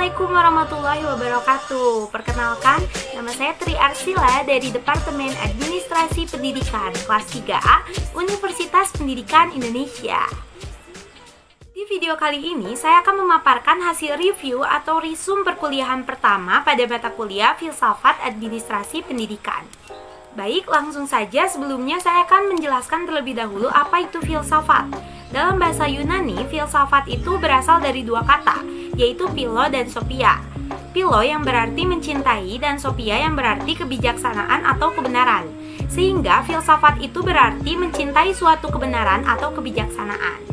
Assalamualaikum warahmatullahi wabarakatuh. Perkenalkan, nama saya Tri Arsila dari Departemen Administrasi Pendidikan kelas 3A Universitas Pendidikan Indonesia. Di video kali ini, saya akan memaparkan hasil review atau resume perkuliahan pertama pada mata kuliah Filsafat Administrasi Pendidikan. Baik, langsung saja sebelumnya saya akan menjelaskan terlebih dahulu apa itu filsafat. Dalam bahasa Yunani, filsafat itu berasal dari dua kata, yaitu philo dan sophia. Philo yang berarti mencintai dan sophia yang berarti kebijaksanaan atau kebenaran. Sehingga filsafat itu berarti mencintai suatu kebenaran atau kebijaksanaan.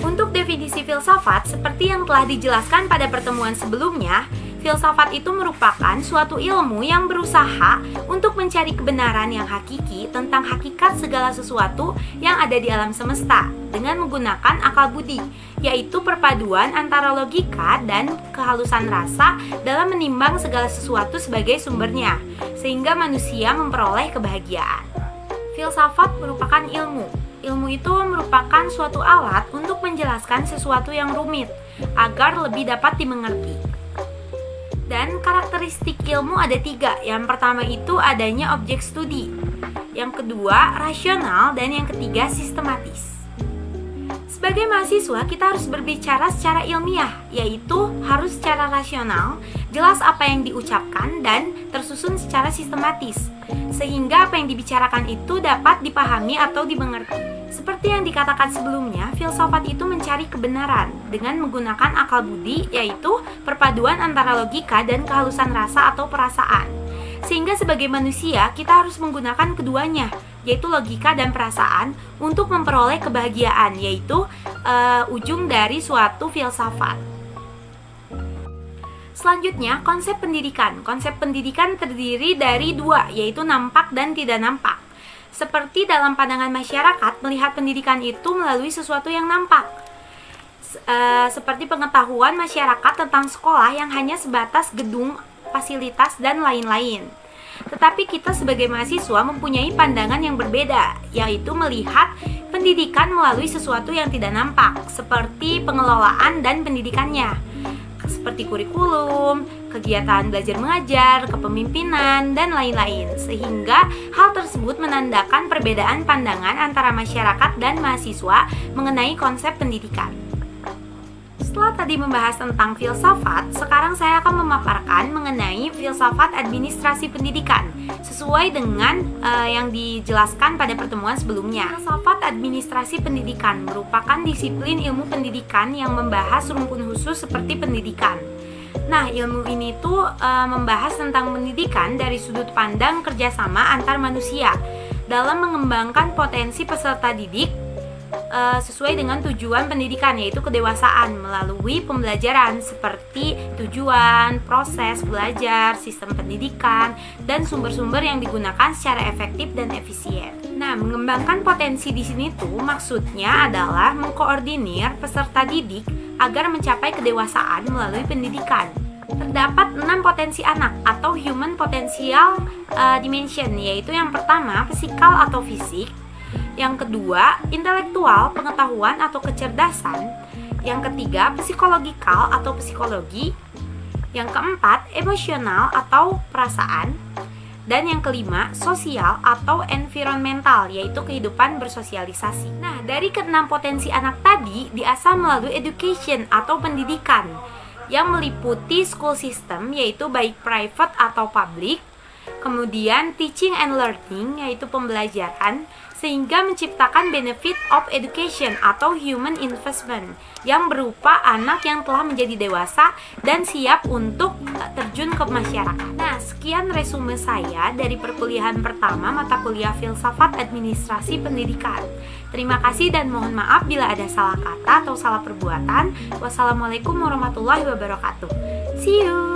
Untuk definisi filsafat, seperti yang telah dijelaskan pada pertemuan sebelumnya, filsafat itu merupakan suatu ilmu yang berusaha untuk mencari kebenaran yang hakiki tentang hakikat segala sesuatu yang ada di alam semesta dengan menggunakan akal budi, yaitu perpaduan antara logika dan kehalusan rasa dalam menimbang segala sesuatu sebagai sumbernya, sehingga manusia memperoleh kebahagiaan. Filsafat merupakan ilmu. Ilmu itu merupakan suatu alat untuk menjelaskan sesuatu yang rumit agar lebih dapat dimengerti. Dan karakteristik ilmu ada 3. Yang pertama itu adanya objek studi, yang kedua rasional, dan yang ketiga sistematis. Sebagai mahasiswa, kita harus berbicara secara ilmiah, yaitu harus secara rasional, jelas apa yang diucapkan, dan tersusun secara sistematis, sehingga apa yang dibicarakan itu dapat dipahami atau dimengerti. Seperti yang dikatakan sebelumnya, filsafat itu mencari kebenaran dengan menggunakan akal budi, yaitu perpaduan antara logika dan kehalusan rasa atau perasaan. Sehingga sebagai manusia, kita harus menggunakan keduanya, yaitu logika dan perasaan, untuk memperoleh kebahagiaan, yaitu ujung dari suatu filsafat. Selanjutnya, konsep pendidikan. Konsep pendidikan terdiri dari 2, yaitu nampak dan tidak nampak. Seperti dalam pandangan masyarakat, melihat pendidikan itu melalui sesuatu yang nampak. Seperti pengetahuan masyarakat tentang sekolah yang hanya sebatas gedung, fasilitas, dan lain-lain. Tetapi kita sebagai mahasiswa mempunyai pandangan yang berbeda, yaitu melihat pendidikan melalui sesuatu yang tidak nampak, seperti pengelolaan dan pendidikannya, seperti kurikulum, kegiatan belajar mengajar, kepemimpinan, dan lain-lain. Sehingga hal tersebut menandakan perbedaan pandangan antara masyarakat dan mahasiswa mengenai konsep pendidikan. Setelah tadi membahas tentang filsafat, sekarang saya akan memaparkan mengenai filsafat administrasi pendidikan sesuai dengan yang dijelaskan pada pertemuan sebelumnya. Filsafat administrasi pendidikan merupakan disiplin ilmu pendidikan yang membahas rumpun khusus seperti pendidikan. Nah, ilmu ini tuh membahas tentang pendidikan dari sudut pandang kerjasama antar manusia dalam mengembangkan potensi peserta didik sesuai dengan tujuan pendidikan, yaitu kedewasaan melalui pembelajaran seperti tujuan, proses belajar, sistem pendidikan, dan sumber-sumber yang digunakan secara efektif dan efisien. Nah, mengembangkan potensi di sini tuh maksudnya adalah mengkoordinir peserta didik agar mencapai kedewasaan melalui pendidikan. Terdapat 6 potensi anak atau human potential dimension, yaitu yang pertama fisikal atau fisik, yang kedua intelektual, pengetahuan atau kecerdasan, yang ketiga psikologikal atau psikologi, yang keempat emosional atau perasaan, dan yang kelima sosial atau environmental, yaitu kehidupan bersosialisasi. Nah, dari keenam potensi anak tadi diasah melalui education atau pendidikan yang meliputi school system, yaitu baik private atau public, kemudian teaching and learning, yaitu pembelajaran, sehingga menciptakan benefit of education atau human investment yang berupa anak yang telah menjadi dewasa dan siap untuk terjun ke masyarakat. Nah, sekian resume saya dari perkuliahan pertama mata kuliah Filsafat Administrasi Pendidikan. Terima kasih dan mohon maaf bila ada salah kata atau salah perbuatan. Wassalamualaikum warahmatullahi wabarakatuh. See you!